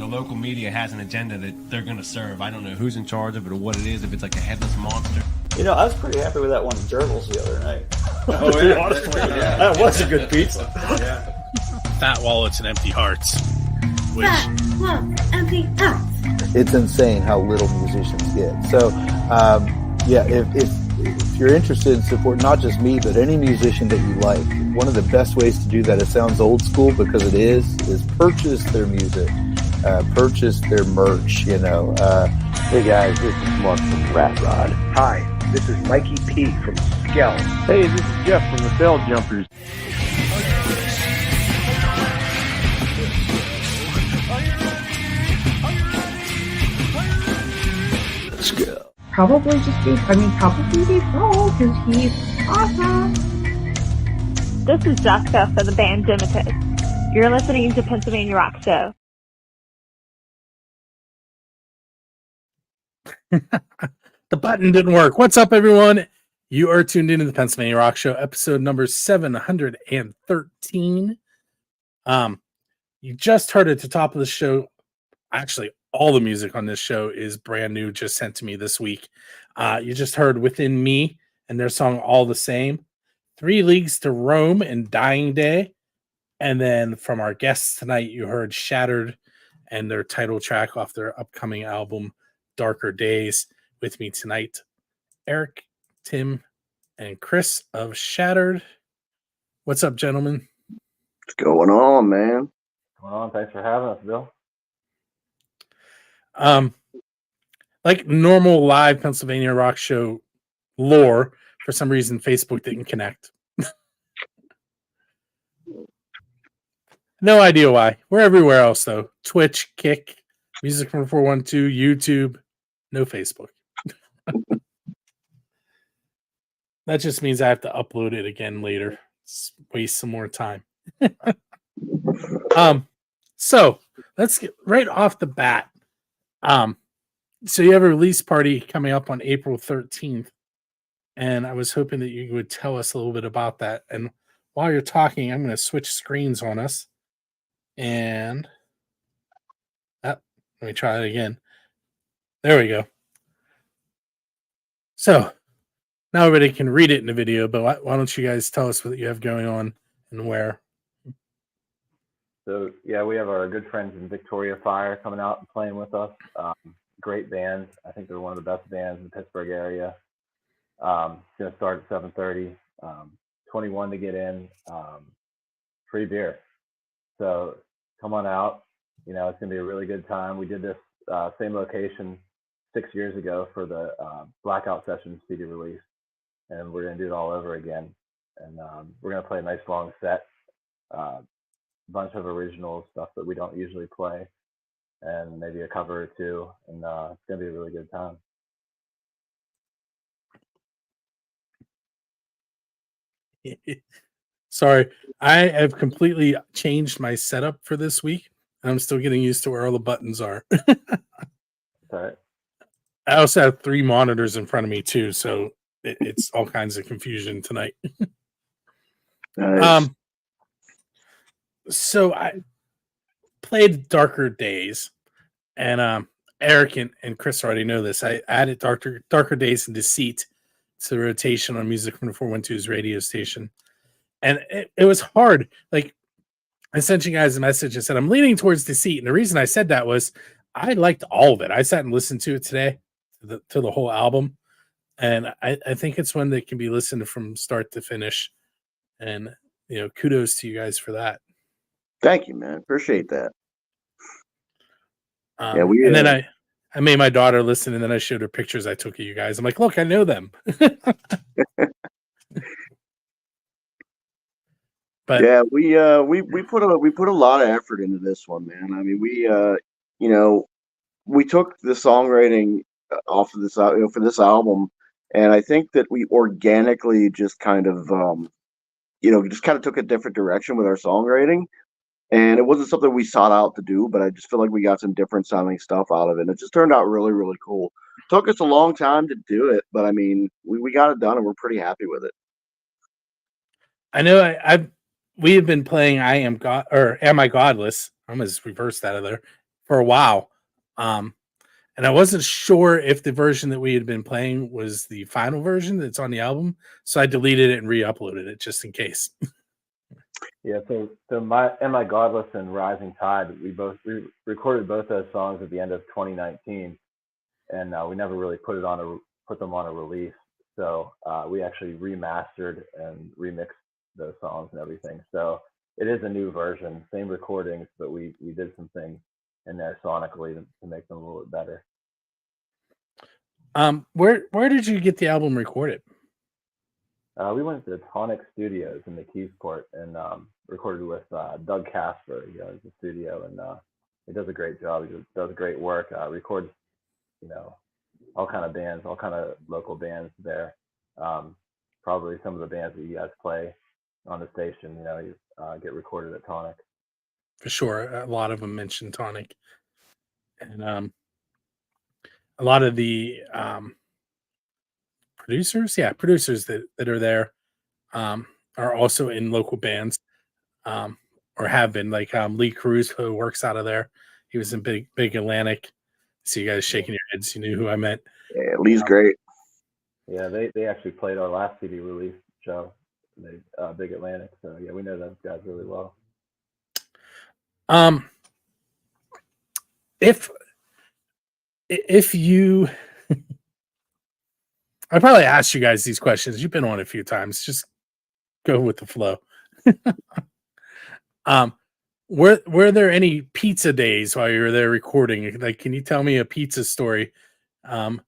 the local media has an agenda that they're going to serve. I don't know who's in charge of it or what it is, if it's like a headless monster. You know, I was pretty happy with that one gerbils the other night. Oh, yeah. Honestly, yeah. That was a good pizza. Yeah. Fat wallets and empty hearts. Which, empty hearts. It's insane how little musicians get. So, if you're interested in support, not just me, but any musician that you like, one of the best ways to do that, it sounds old school because it is purchase their music, purchase their merch, you know. Hey guys, this is Mark from Rat Rod. Hi, this is Mikey P from Skell. Hey, this is Jeff from the Bell Jumpers. Let's go. Probably Dave Grohl, because he's awesome. This is Jessica for the band Dimitus. You're listening to Pennsylvania Rock Show. the button didn't work. What's up, everyone? You are tuned into the Pennsylvania Rock Show, episode number 713. You just heard at the top of the show. Actually, all the music on this show is brand new, just sent to me this week. You just heard Within Me and their song All the Same, 3 Leagues to Rome and Dying Day. And then from our guests tonight, you heard Shattered and their title track off their upcoming album, Darker Days. With me tonight, Erik, Tim, and Chris of Shattered. What's up, gentlemen? What's going on, man? What's going on? Thanks for having us, Bill. Like normal live Pennsylvania Rock Show lore, for some reason Facebook didn't connect. No idea why. We're everywhere else though. Twitch, Kick, Music from 412, YouTube, no Facebook. That just means I have to upload it again later. Waste some more time. So let's get right off the bat. So you have a release party coming up on April 13th, and I was hoping that you would tell us a little bit about that. And while you're talking, I'm going to switch screens on us. And let me try it again. There we go. So now everybody can read it in the video, but why don't you guys tell us what you have going on and where? So, yeah, we have our good friends in Victoria Fire coming out and playing with us. Great band. I think they're one of the best bands in the Pittsburgh area. It's going to start at 7:30. 21 to get in. Free beer. So come on out. You know, it's going to be a really good time. We did this same location 6 years ago for the Blackout Sessions CD release, and we're going to do it all over again. And we're going to play a nice long set. Bunch of original stuff that we don't usually play, and maybe a cover or two, and it's gonna be a really good time. Sorry, I have completely changed my setup for this week, and I'm still getting used to where all the buttons are. All right. I also have 3 monitors in front of me too, so it's all kinds of confusion tonight. Nice. So I played Darker Days, and Erik and Chris already know this. I added Darker Days and Deceit to the rotation on Music from the 412's radio station. And it was hard. Like, I sent you guys a message and said, I'm leaning towards Deceit. And the reason I said that was I liked all of it. I sat and listened to it today, to the whole album. And I think it's one that can be listened from start to finish. And, you know, kudos to you guys for that. Thank you, man. Appreciate that. And then I made my daughter listen, and then I showed her pictures I took of you guys. I'm like, look, I know them. But yeah, we put a lot of effort into this one, man. I mean, we took the songwriting off of this, for this album, and I think that we organically just kind of took a different direction with our songwriting. And it wasn't something we sought out to do, but I just feel like we got some different sounding stuff out of it. And it just turned out really, really cool. Took us a long time to do it, but I mean, we got it done and we're pretty happy with it. I know we have been playing Am I Godless? I'm going to reverse that of there for a while. And I wasn't sure if the version that we had been playing was the final version that's on the album, so I deleted it and re-uploaded it just in case. Yeah, so my Godless and Rising Tide, we recorded both those songs at the end of 2019, and we never really put them on a release. So we actually remastered and remixed those songs and everything. So it is a new version, same recordings, but we did some things in there sonically to make them a little bit better. Where did you get the album recorded? We went to Tonic Studios in McKeesport and recorded with Doug Casper. He has a studio, and he does a great job. He does great work. Records, all kind of bands, all kind of local bands there. Probably some of the bands that you guys play on the station, get recorded at Tonic. For sure, a lot of them mention Tonic, and a lot of the producers that are there are also in local bands, or have been, like Lee Cruz, who works out of there. He was in Big Atlantic. See you guys shaking your heads. You knew who I meant. Yeah, Lee's great. Yeah, they actually played our last CD release show, Big Atlantic. So yeah, we know those guys really well. If you I probably asked you guys these questions. You've been on a few times. Just go with the flow. Were there any pizza days while you were there recording? Like, can you tell me a pizza story? And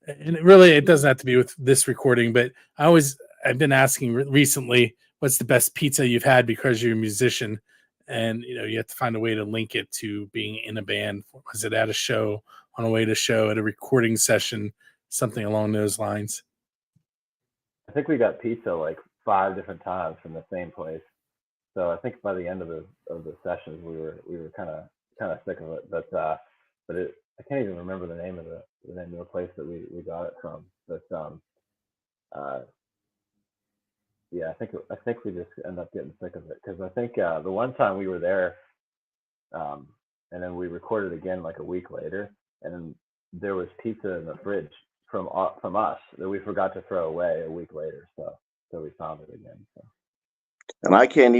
it doesn't have to be with this recording, but I've been asking recently, what's the best pizza you've had because you're a musician? And you have to find a way to link it to being in a band. Was it at a show, on a way to show, at a recording session, something along those lines? I think we got pizza like 5 different times from the same place. So I think by the end of the sessions, we were kind of sick of it. But I can't even remember the name of the place that we got it from. But yeah, I think we just ended up getting sick of it, because I think the one time we were there, and then we recorded again like a week later, and then there was pizza in the fridge from us that we forgot to throw away a week later. So we found it again. So. And I can't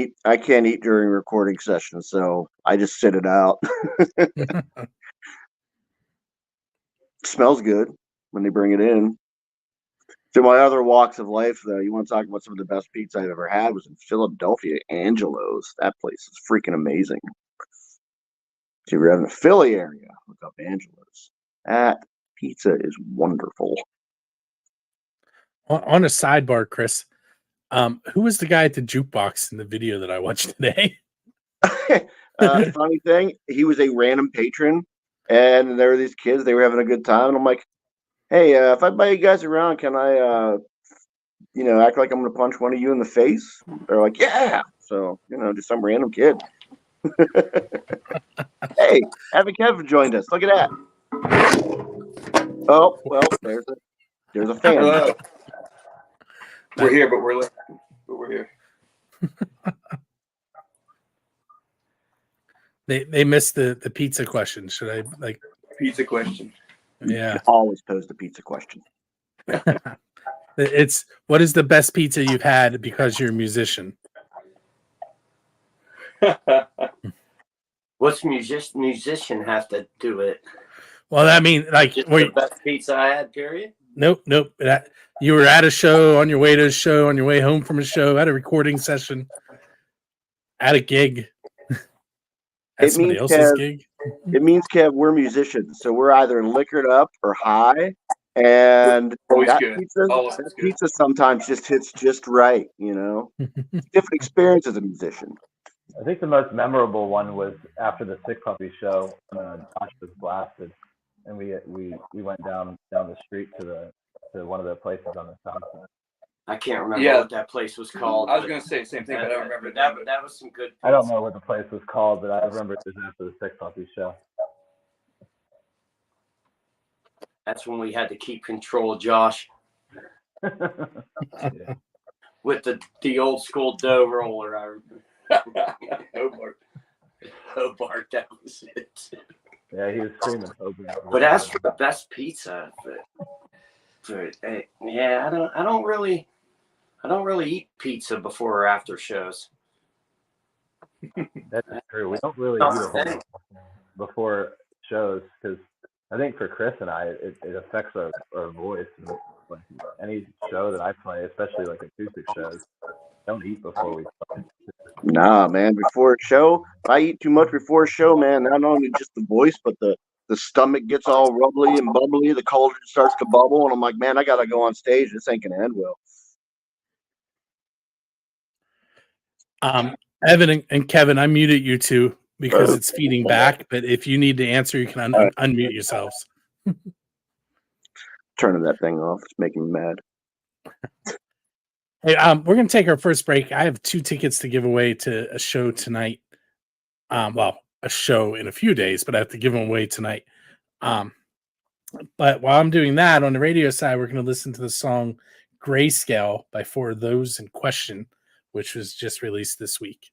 eat during recording sessions, so I just sit it out. Smells good when they bring it in. To my other walks of life, though, you want to talk about some of the best pizza I've ever had was in Philadelphia, Angelo's. That place is freaking amazing. If you're in the Philly area, look up Angelo's. That pizza is wonderful. On a sidebar, Chris, who was the guy at the jukebox in the video that I watched today? Funny thing, he was a random patron, and there were these kids. They were having a good time, and I'm like, hey, if I buy you guys around, can I, act like I'm going to punch one of you in the face? They're like, yeah. So, just some random kid. Hey, Evan Kevin joined us. Look at that. Oh, well, there's a fan. Hello. We're here, but we're here. They missed the pizza question. Should I pizza question? Yeah. You always pose the pizza question. It's, what is the best pizza you've had because you're a musician? What's musician have to do it? Well, I mean, like, just the best pizza I had, period? Nope. You were at a show, on your way to a show, on your way home from a show, at a recording session, at a gig. At somebody else's gig. It means, Kev, we're musicians, so we're either liquored up or high, and that pizza sometimes just hits just right, Different experience as a musician. I think the most memorable one was after the Sick Puppy show. Josh was blasted, and we went down the street to one of the places on the south side. I can't remember what that place was called. I was going to say the same thing, but I don't remember. That was some good pizza. I don't know what the place was called, but I remember it was after the Sick Puppy show. That's when we had to keep control of Josh. Yeah. With the old school dough roller. Hobart, that was it. Yeah, he was screaming. But as for the best pizza, yeah, I don't really eat pizza before or after shows. That's true. We don't really eat a whole lot before shows because I think for Chris and I, it affects our voice. Like any show that I play, especially like acoustic shows, don't eat before we play. Nah, man. Before a show, if I eat too much before a show, man, not only just the voice, but the stomach gets all rubbly and bubbly. The cauldron starts to bubble, and I'm like, man, I gotta go on stage. This ain't gonna end well. Evan and Kevin, I muted you two because it's feeding back. But if you need to answer, you can unmute yourselves. Turning that thing off. It's making me mad. Hey, we're going to take our first break. I have 2 tickets to give away to a show tonight. Well, a show in a few days, but I have to give them away tonight. But while I'm doing that, on the radio side, we're going to listen to the song Grayscale by For Those in Question, which was just released this week.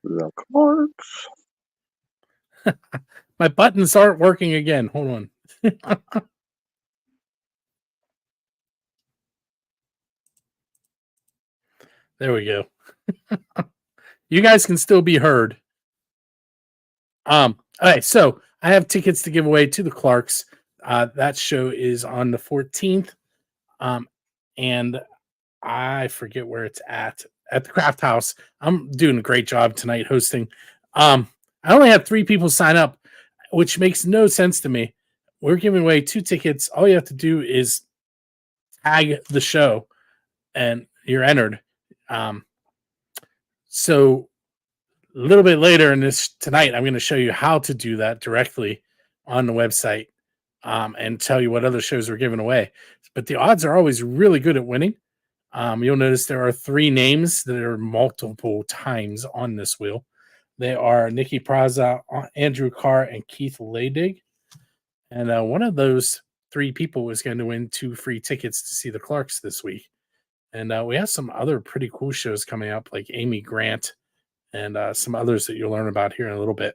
The Clarks. My buttons aren't working again. Hold on. There we go. You guys can still be heard. All right, so I have tickets to give away to the Clarks. That show is on the 14th. And I forget where it's at the Craft House. I'm doing a great job tonight hosting. I only had 3 people sign up, which makes no sense to me. We're giving away 2 tickets. All you have to do is tag the show and you're entered. So a little bit later in this tonight, I'm going to show you how to do that directly on the website and tell you what other shows we're giving away. But the odds are always really good at winning. You'll notice there are 3 names that are multiple times on this wheel. They are Nikki Praza, Andrew Carr, and Keith Leydig. And one of those 3 people is going to win 2 free tickets to see the Clarks this week. And we have some other pretty cool shows coming up, like Amy Grant and some others that you'll learn about here in a little bit.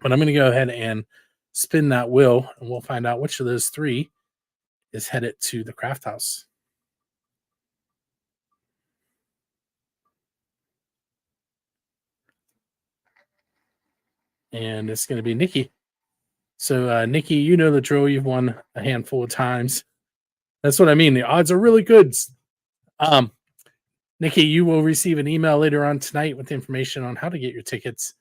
But I'm going to go ahead and spin that wheel, and we'll find out which of those 3 is headed to the Craft House. And it's going to be Nikki. So, Nikki, you know the drill. You've won a handful of times. That's what I mean. The odds are really good. Nikki, you will receive an email later on tonight with information on how to get your tickets.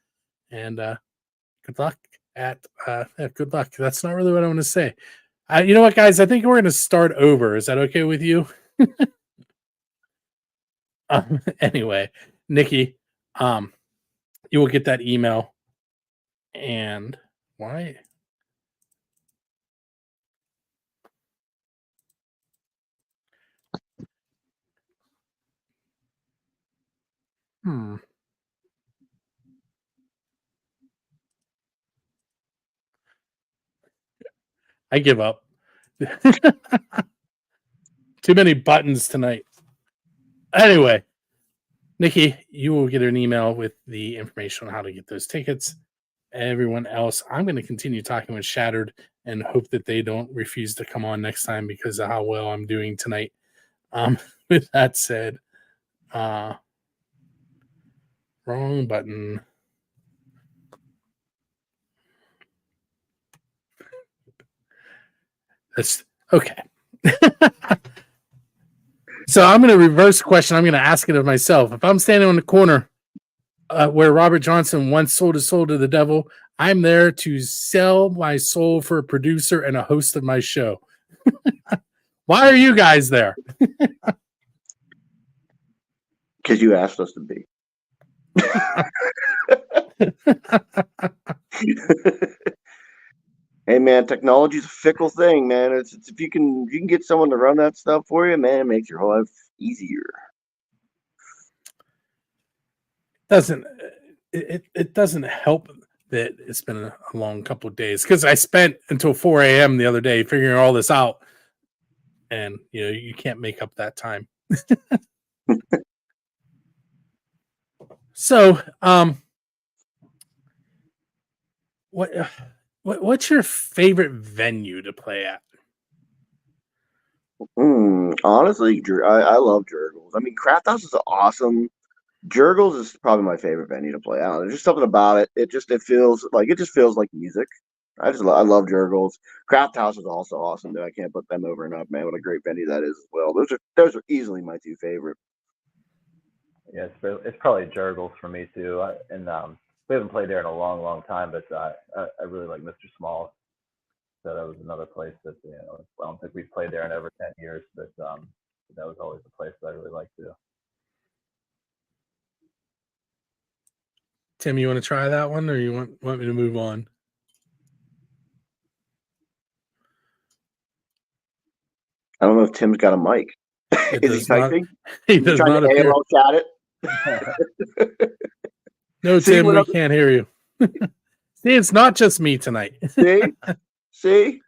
And good luck. Good luck. That's not really what I want to say. You know what, guys? I think we're going to start over. Is that okay with you? Anyway, Nikki, you will get that email. And why? I give up. Too many buttons tonight. Anyway, Nikki, you will get an email with the information on how to get those tickets. Everyone else, I'm going to continue talking with Shattered and hope that they don't refuse to come on next time because of how well I'm doing tonight. With that said, wrong button. That's okay. So I'm going to reverse the question. I'm going to ask it of myself. If I'm standing on the corner where Robert Johnson once sold his soul to the devil, I'm there to sell my soul for a producer and a host of my show. Why are you guys there? Because you asked us to be. Hey man, technology's a fickle thing, man. It's if you can get someone to run that stuff for you, man, it makes your whole life easier. It doesn't help that it's been a long couple of days because I spent until 4 a.m. the other day figuring all this out, and you can't make up that time. So, what's your favorite venue to play at? Honestly, I love Jurgles. I mean, Craft House is awesome. Jurgles is probably my favorite venue to play out. There's just something about it. It just feels like music. I love Jurgles. Craft House is also awesome. Dude. I can't put them over enough, man. What a great venue that is as well. Those are easily my two favorite. Yeah, it's probably Jurgles for me too. We haven't played there in a long, long time, but I really like Mr. Small. So that was another place that I don't think we've played there in over 10 years, but that was always a place that I really liked too. Tim, you want to try that one, or you want me to move on? I don't know if Tim's got a mic. Is he typing? He does not appear. AOL chat it? No, Tim, we can't hear you. See, it's not just me tonight. See?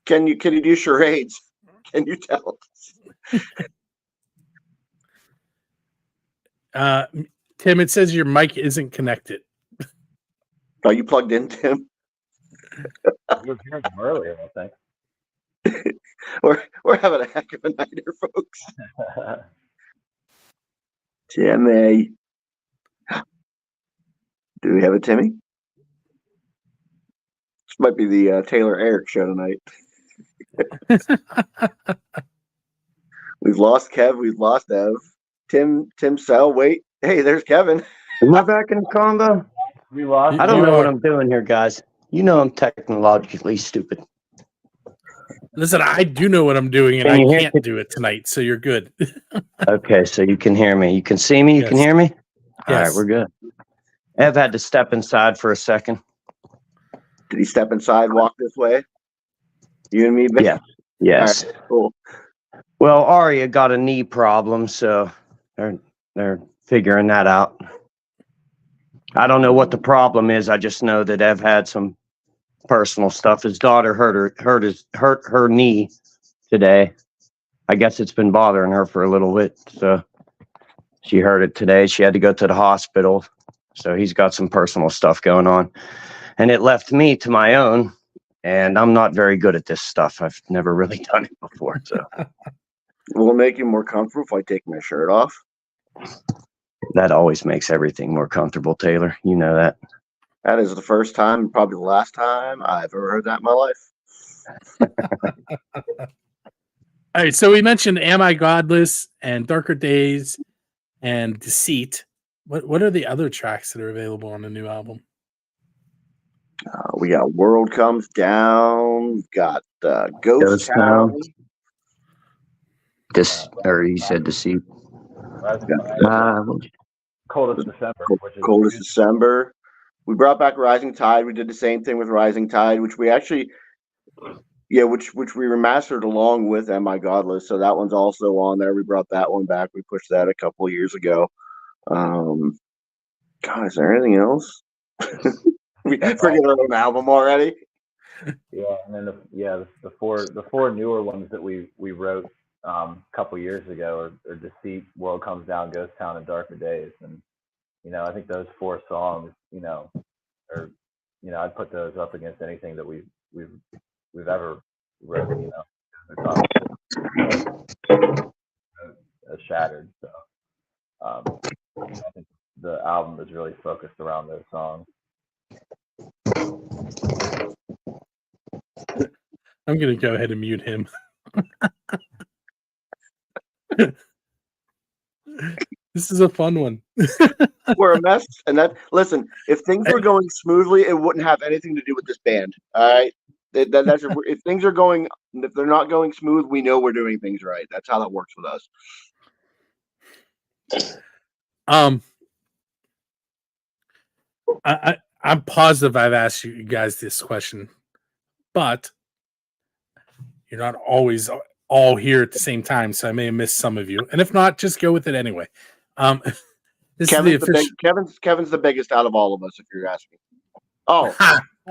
Can you do charades? Can you tell us? Tim, it says your mic isn't connected. Are you plugged in, Tim? You were hearing them earlier, I think. We're having a heck of a night here, folks. Timmy. Do we have a Timmy? This might be the Taylor Erik show tonight. We've lost Kev. We've lost Ev. Tim Sell. Wait. Hey, there's Kevin. Am I back in the combo? We lost. I don't know what I'm doing here, guys. You know I'm technologically stupid. Listen, I do know what I'm doing, and I can't do it tonight, so you're good. Okay, so you can hear me. You can see me? You can hear me? All Yes. right, we're good. Ev had to step inside for a second. Did he step inside, walk this way? You and me, Ben? Yeah. Yes. All right, cool. Well, Aria got a knee problem, so they're figuring that out. I don't know what the problem is. I just know that Ev had some personal stuff. His daughter hurt her knee today. I guess it's been bothering her for a little bit, so she hurt it today. She had to go to the hospital, so he's got some personal stuff going on, and it left me to my own. And I'm not very good at this stuff. I've never really done it before, so. Will it make you more comfortable if I take my shirt off? That always makes everything more comfortable, Taylor. You know that. That is the first time, probably the last time I've ever heard that in my life. All right, so we mentioned Am I Godless and Darker Days and Deceit. What are the other tracks that are available on the new album? We got World Comes Down. We've got Ghost Town. He said Deceit. Coldest December. Coldest December. We brought back Rising Tide. We did the same thing with Rising Tide, which we actually, which we remastered along with Am I Godless. So that one's also on there. We brought that one back. We pushed that a couple of years ago. God, is there anything else? We forget our own album already. Yeah, and then the four newer ones that we wrote a couple years ago are Deceit, World Comes Down, Ghost Town, and Darker Days. And I think those four songs, are I'd put those up against anything that we've ever wrote. They're shattered. So I think the album is really focused around those songs. I'm going to go ahead and mute him. This is a fun one. We're a mess. And listen, if things were going smoothly, it wouldn't have anything to do with this band. All right. That's if things are going, if they're not going smooth, we know we're doing things right. That's how that works with us. I'm positive I've asked you guys this question, but you're not always all here at the same time, so I may have missed some of you. And if not, just go with it anyway. Kevin's the biggest out of all of us, if you're asking. Oh,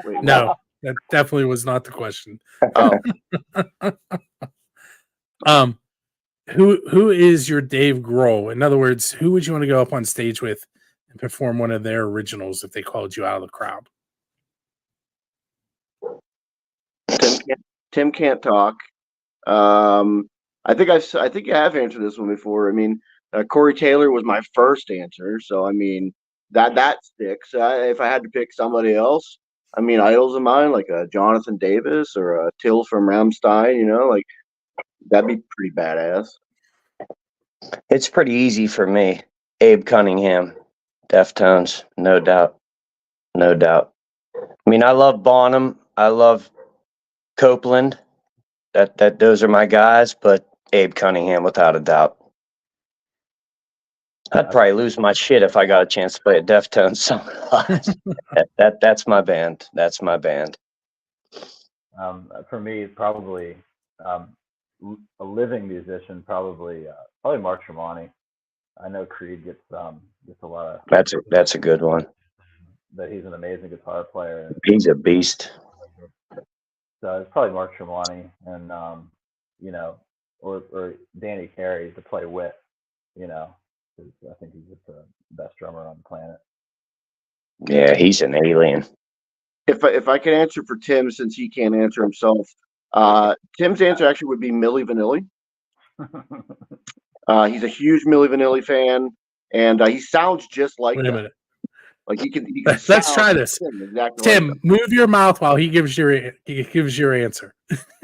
wait, no, that definitely was not the question. Oh. who is your Dave Grohl? In other words, who would you want to go up on stage with and perform one of their originals if they called you out of the crowd? Tim can't talk. I think I have answered this one before. I mean, Corey Taylor was my first answer, so I mean that sticks. If I had to pick somebody else, I mean, idols of mine like Jonathan Davis or Till from Rammstein, you know, like that'd be pretty badass. It's pretty easy for me. Abe Cunningham, Deftones, no doubt, no doubt. I mean, I love Bonham, I love Copeland. That those are my guys, but Abe Cunningham without a doubt. I'd probably lose my shit if I got a chance to play a Deftones song. That's my band. That's my band. For me, probably a living musician, probably Mark Tremonti. I know Creed gets a lot of. That's a good one. But he's an amazing guitar player. He's a beast. So it's probably Mark Tremonti and you know, or Danny Carey to play with, you know. I think he's just the best drummer on the planet. Yeah, he's an alien. If I could answer for Tim, since he can't answer himself, Tim's answer actually would be Milli Vanilli. He's a huge Milli Vanilli fan, and he sounds just like. Wait a minute. Like he can Let's try this. Exactly Tim, like move your mouth while he gives your answer.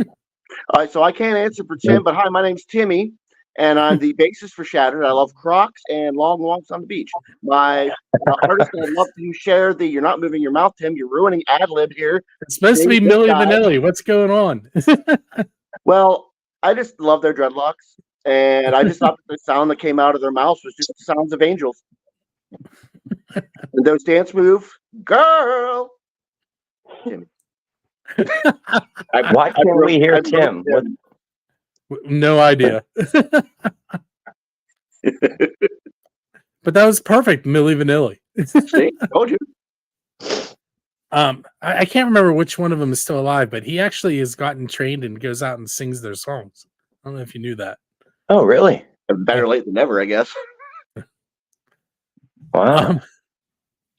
All right, so I can't answer for Tim, but hi, my name's Timmy, and I'm the bassist for Shattered. I love Crocs and long walks on the beach. My artist that I'd love to share the "You're not moving your mouth, Tim. You're ruining ad lib here." It's supposed to be Milli Vanilli. What's going on? Well, I just love their dreadlocks, and I just thought that the sound that came out of their mouths was just the sounds of angels. And those dance move, girl. Tim. Why can't we hear Tim? No idea. But that was perfect, Milli Vanilli. See, told you. I can't remember which one of them is still alive, but he actually has gotten trained and goes out and sings their songs. I don't know if you knew that. Oh, really? Better late than never, I guess. Wow.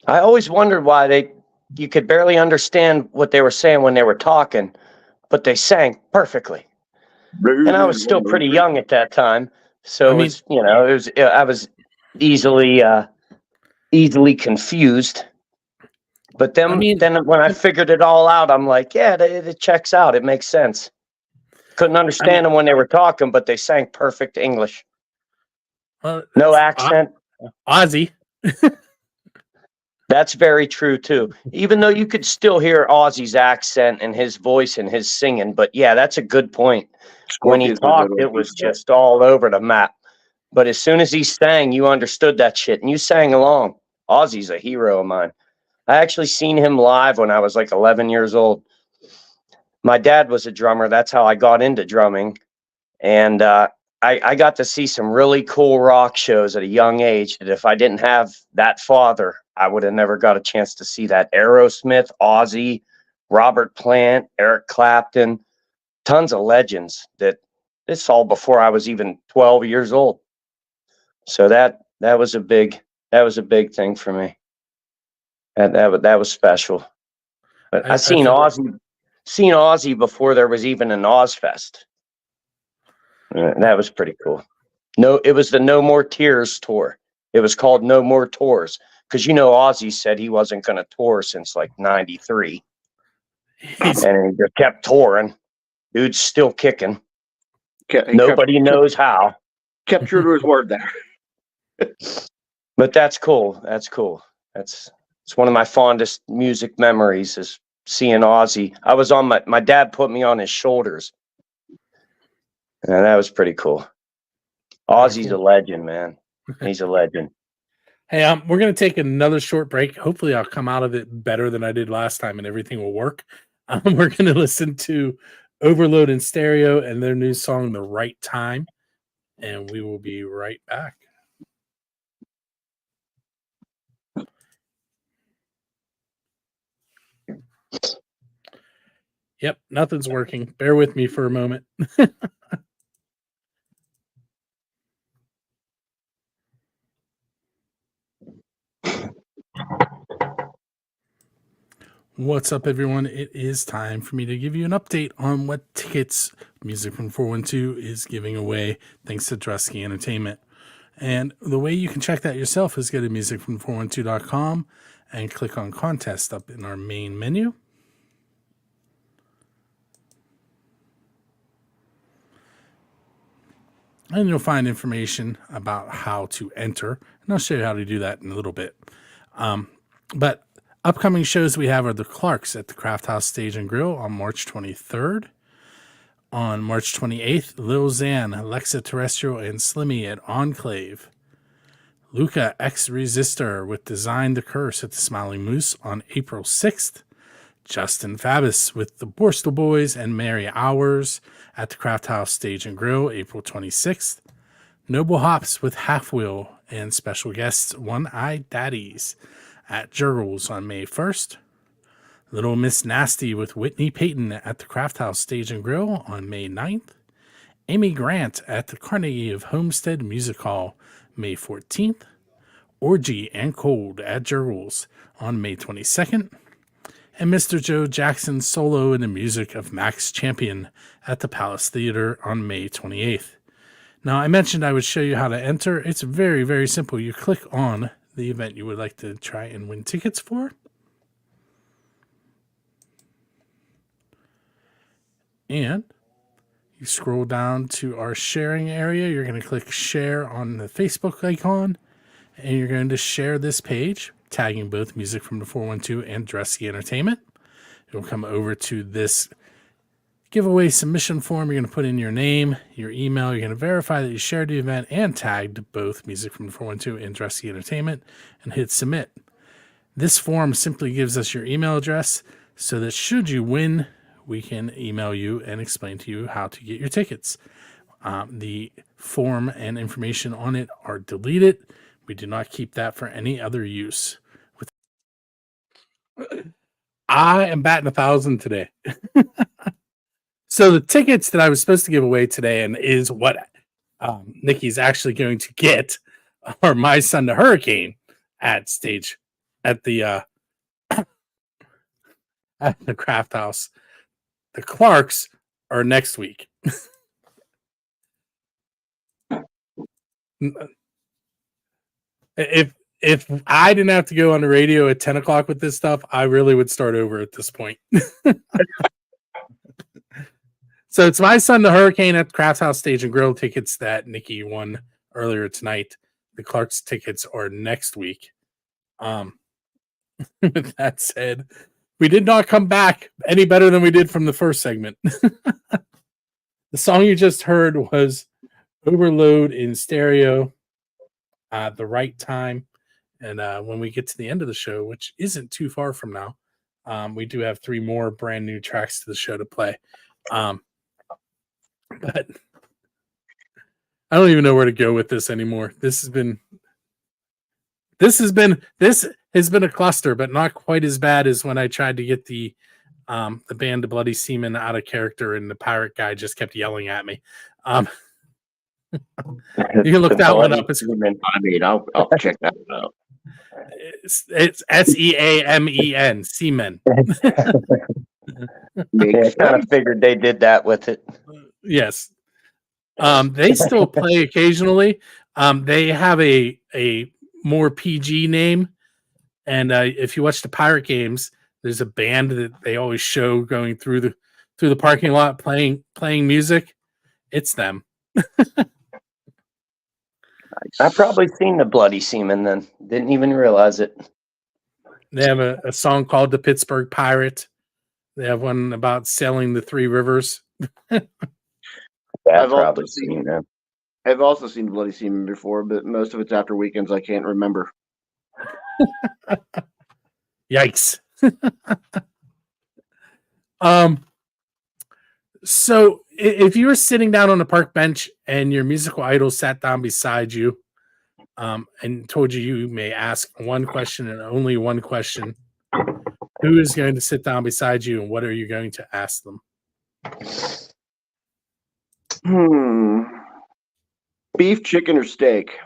I always wondered why you could barely understand what they were saying when they were talking, but they sang perfectly. And I was still pretty young at that time, so I was easily confused. But then when I figured it all out, I'm like, yeah, it checks out. It makes sense. Couldn't understand them when they were talking, but they sang perfect English. No accent. Ozzy. That's very true too. Even though you could still hear Ozzy's accent and his voice and his singing, but yeah, that's a good point. When he talked, it was just all over the map. But as soon as he sang, you understood that shit and you sang along. Ozzy's a hero of mine. I actually seen him live when I was like 11 years old. My dad was a drummer. That's how I got into drumming. And I got to see some really cool rock shows at a young age that if I didn't have that father, I would have never got a chance to see that. Aerosmith, Ozzy, Robert Plant, Eric Clapton, tons of legends that this all before I was even 12 years old. So that was a big thing for me. That was special. But I seen Ozzy before there was even an Ozfest. That was pretty cool. No, it was the No More Tears tour. It was called No More Tours because Ozzy said he wasn't going to tour since like '93, and he just kept touring. Dude's still kicking. Nobody knows how. Kept true to his word there. But that's cool. That's cool. It's one of my fondest music memories is seeing Ozzy. I was on my dad put me on his shoulders. And that was pretty cool. Ozzy's a legend, man. He's a legend. Hey, we're going to take another short break. Hopefully I'll come out of it better than I did last time and everything will work. We're going to listen to Overload in Stereo and their new song, The Right Time. And we will be right back. Yep, nothing's working. Bear with me for a moment. What's up, everyone? It is time for me to give you an update on what tickets Music from 412 is giving away, thanks to Drusky Entertainment. And the way you can check that yourself is go to musicfrom412.com and click on contest up in our main menu. And you'll find information about how to enter. And I'll show you how to do that in a little bit. But upcoming shows we have are the Clarks at the Craft House Stage and Grill on March 23rd. On March 28th, Lil Xan, Alexa Terrestrial, and Slimmy at Enclave. Luca X Resistor with Design the Curse at the Smiling Moose on April 6th. Justin Fabus with the Borstal Boys and Mary Hours at the Craft House Stage and Grill, April 26th. Noble Hops with Half Wheel and special guests One-Eyed Daddies at Jurgles on May 1st. Little Miss Nasty with Whitney Payton at the Craft House Stage and Grill on May 9th. Amy Grant at the Carnegie of Homestead Music Hall, May 14th. Orgy and Cold at Jurgles on May 22nd. And Mr. Joe Jackson solo in the music of Max Champion at the Palace Theater on May 28th. Now, I mentioned I would show you how to enter. It's very, very simple. You click on the event you would like to try and win tickets for. And you scroll down to our sharing area. You're going to click share on the Facebook icon, and you're going to share this page, tagging both Music from the 412 and Drusky Entertainment. You'll come over to this giveaway submission form. You're going to put in your name, your email. You're going to verify that you shared the event and tagged both Music from the 412 and Drusky Entertainment, and hit submit. This form simply gives us your email address so that should you win, we can email you and explain to you how to get your tickets. The form and information on it are deleted. We do not keep that for any other use. I am batting 1,000 today. So the tickets that I was supposed to give away today, and is what Nikki's actually going to get, are My Son the Hurricane at stage at the at the Craft House. The Clarks are next week. If I didn't have to go on the radio at 10 o'clock with this stuff, I really would start over at this point. So it's My Son the Hurricane at Craft House Stage and Grill tickets that Nikki won earlier tonight. The Clarks tickets are next week. With that said, we did not come back any better than we did from the first segment. The song you just heard was Overload in Stereo, The Right Time. And when we get to the end of the show, which isn't too far from now, we do have 3 more brand new tracks to the show to play. But I don't even know where to go with this anymore. This has been a cluster, but not quite as bad as when I tried to get the band The Bloody Seamen out of character, and the pirate guy just kept yelling at me. You can look that one up. I'll check that out. It's Seamen, Seamen. I kind of figured they did that with it. Yes. They still play occasionally. They have a more PG name, and if you watch the Pirate games, there's a band that they always show going through the parking lot playing music. It's them. I've probably seen the Bloody Seamen then. Didn't even realize it. They have a song called The Pittsburgh Pirate. They have one about sailing the 3 rivers. I've also seen Bloody Seamen before, but most of it's after weekends I can't remember. Yikes. So if you were sitting down on a park bench and your musical idol sat down beside you and told you may ask one question and only one question, who is going to sit down beside you and what are you going to ask them? Beef, chicken, or steak?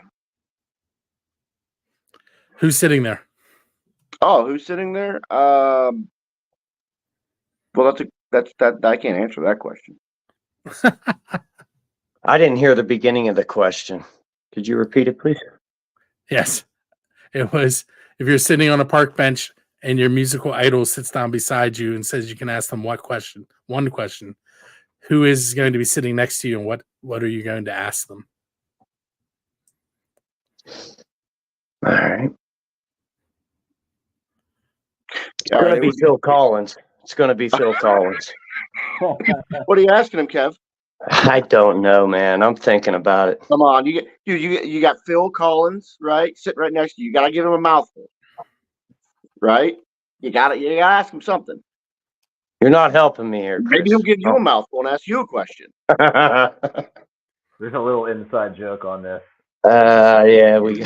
Who's sitting there? Oh, who's sitting there? Well, I can't answer that question. I didn't hear the beginning of the question. Could you repeat it, please? Yes. It was, if you're sitting on a park bench and your musical idol sits down beside you and says you can ask them one question, who is going to be sitting next to you and what are you going to ask them? All right. It's going to be Phil Collins. It's going to be Phil Collins. What are you asking him, Kev? I don't know, man. I'm thinking about it. Come on, you got Phil Collins, right? Sitting right next to you. You got to give him a mouthful, right? You got to ask him something. You're not helping me here, Chris. Maybe he'll give you a mouthful and ask you a question. There's a little inside joke on this. Yeah, we.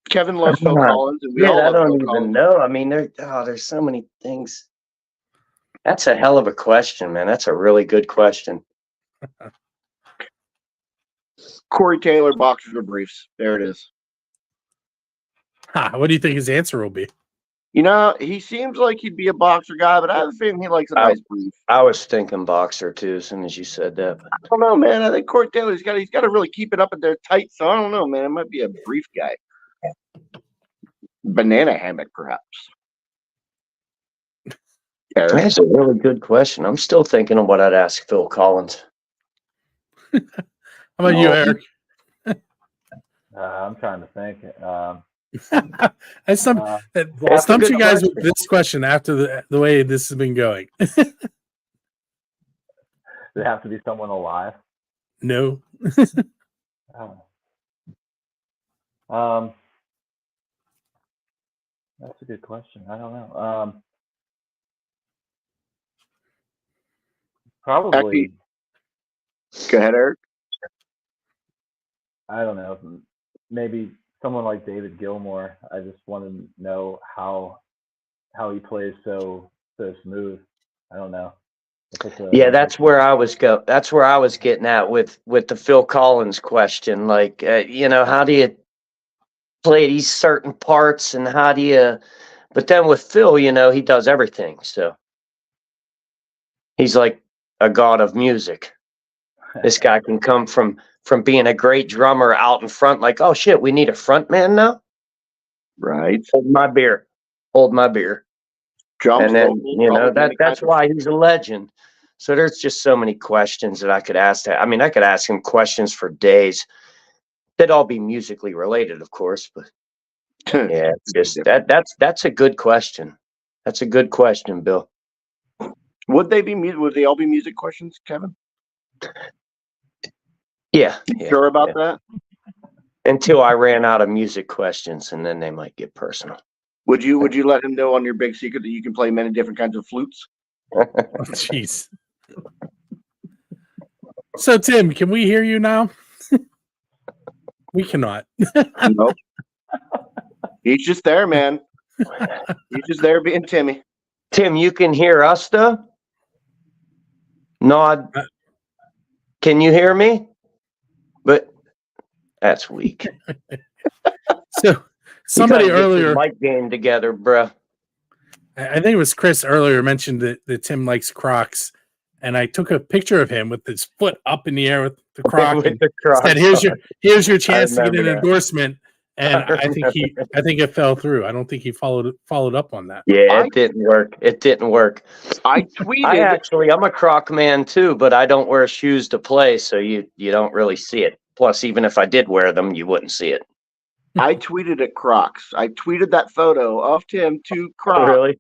Kevin loves Phil Collins, and we all I love don't Phil even Collins. know. I mean, there's so many things. That's a hell of a question, man. That's a really good question. Corey Taylor, boxers or briefs. There it is. What do you think his answer will be? You know, he seems like he'd be a boxer guy, but I have a feeling he likes a nice brief. I was thinking boxer too as soon as you said that. I don't know, man. I think Corey Taylor, he's got to really keep it up in there tight. So I don't know, man. It might be a brief guy. Banana hammock, perhaps. Erik? That's a really good question. I'm still thinking of what I'd ask Phil Collins. How about you, Erik? I'm trying to think. I stumped you guys with this question after the way this has been going. Does it have to be someone alive? No. That's a good question. I don't know. Probably. Go ahead, Erik. I don't know. Maybe someone like David Gilmour. I just want to know how he plays so smooth. I don't know. Yeah, that's where I was That's where I was getting at with the Phil Collins question. Like, how do you play these certain parts, and how do you? But then with Phil, he does everything. So he's like a god of music. This guy can come from being a great drummer out in front, like, oh shit, we need a front man now. Right. Hold my beer. And then that's why he's a legend. So there's just so many questions that I could ask. I mean, I could ask him questions for days. They'd all be musically related, of course, but yeah, just that's a good question. That's a good question, Bill. Would they all be music questions, Kevin? Yeah. Sure about that? Until I ran out of music questions, and then they might get personal. Would you let him know on your big secret that you can play many different kinds of flutes? Jeez. So, Tim, can we hear you now? We cannot. Nope. He's just there, man. He's just there being Timmy. Tim, you can hear us though? Nod. Can you hear me? But that's weak. So somebody earlier mic game together, bro. I think it was Chris earlier mentioned that Tim likes Crocs, and I took a picture of him with his foot up in the air with the Croc and said, "Here's your chance to get an endorsement." And I think it fell through. I don't think he followed up on that. Yeah, it didn't work. I tweeted. I'm a Croc man too, but I don't wear shoes to play, so you don't really see it. Plus, even if I did wear them, you wouldn't see it. I tweeted at Crocs. I tweeted that photo of Tim to Crocs. Really?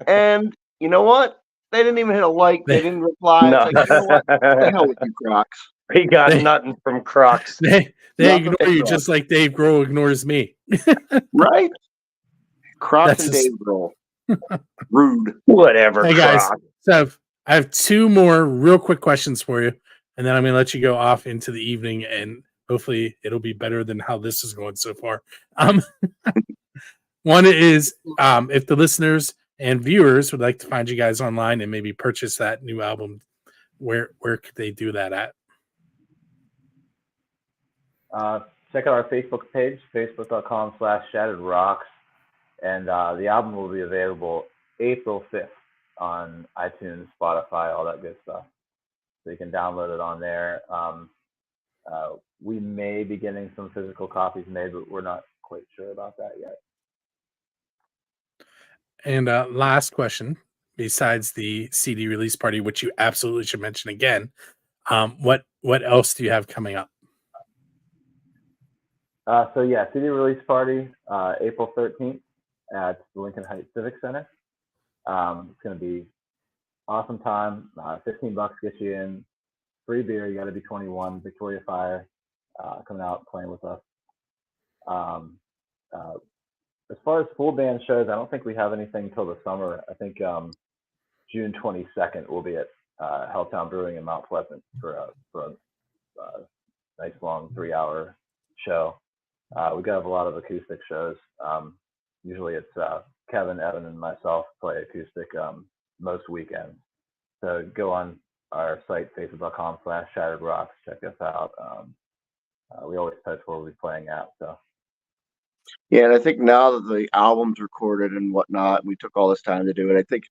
And you know what? They didn't even hit a like. They didn't reply. No. It's like, you know what? The hell with you, Crocs. He got nothing from Crocs. They ignore you just like Dave Grohl ignores me. Right? Crocs and Dave Grohl. Rude. Whatever. Hey guys, so I have two more real quick questions for you, and then I'm going to let you go off into the evening, and hopefully it'll be better than how this is going so far. One is if the listeners and viewers would like to find you guys online and maybe purchase that new album, where could they do that at? Check out our Facebook page, facebook.com/shattered rocks, and the album will be available April 5th on iTunes, Spotify, all that good stuff. So you can download it on there. We may be getting some physical copies made, but we're not quite sure about that yet. And last question, besides the CD release party, which you absolutely should mention again, what else do you have coming up? So yeah, CD release party, April 13th at the Lincoln Height Civic Center. It's going to be awesome time. $15 gets you in. Free beer. You got to be 21. Victoria Fire coming out playing with us. As far as full band shows, I don't think we have anything till the summer. I think June 22nd we'll be at Helltown Brewing in Mount Pleasant for a nice long 3-hour show. We have a lot of acoustic shows. Usually it's Kevin, Evan, and myself play acoustic most weekends. So go on our site, facebook.com/Shattered Rocks. Check us out. We always post where we'll be playing at. So. Yeah, and I think now that the album's recorded and whatnot, we took all this time to do it. I think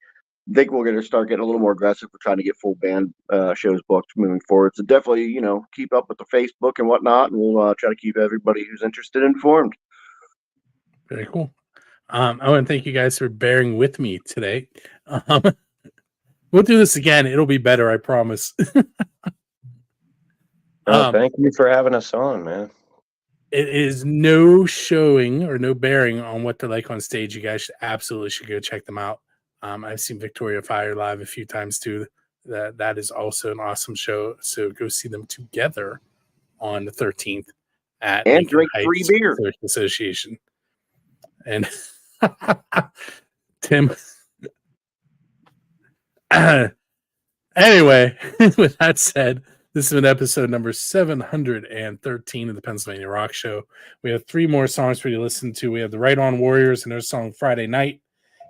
we're going to start getting a little more aggressive with trying to get full band shows booked moving forward. So definitely, keep up with the Facebook and whatnot, and we'll try to keep everybody who's interested informed. Very cool. I want to thank you guys for bearing with me today. We'll do this again. It'll be better, I promise. Thank you for having us on, man. It is no showing or no bearing on what they're like on stage. You guys should go check them out. I've seen Victoria Fire live a few times too. That is also an awesome show. So go see them together on the 13th at and Lincoln drink Height free beer Civic Association. And Tim. Anyway, with that said, this has been episode number 713 of the Pennsylvania Rock Show. We have 3 more songs for you to listen to. We have the Right On Warriors and their song Friday Night,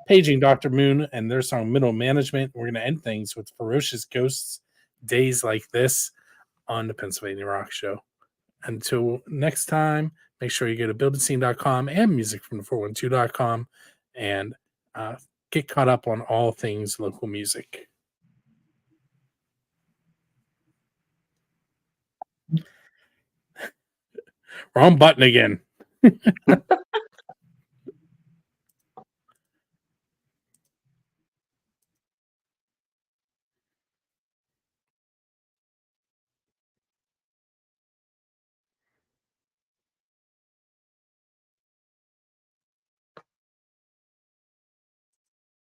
Paging Dr. Moon and their song Middle Management. We're going to end things with Ferocious Ghosts, Days Like This on the Pennsylvania Rock Show. Until next time, make sure you go to buildingscene.com and musicfrom412.com and get caught up on all things local music. Wrong button again.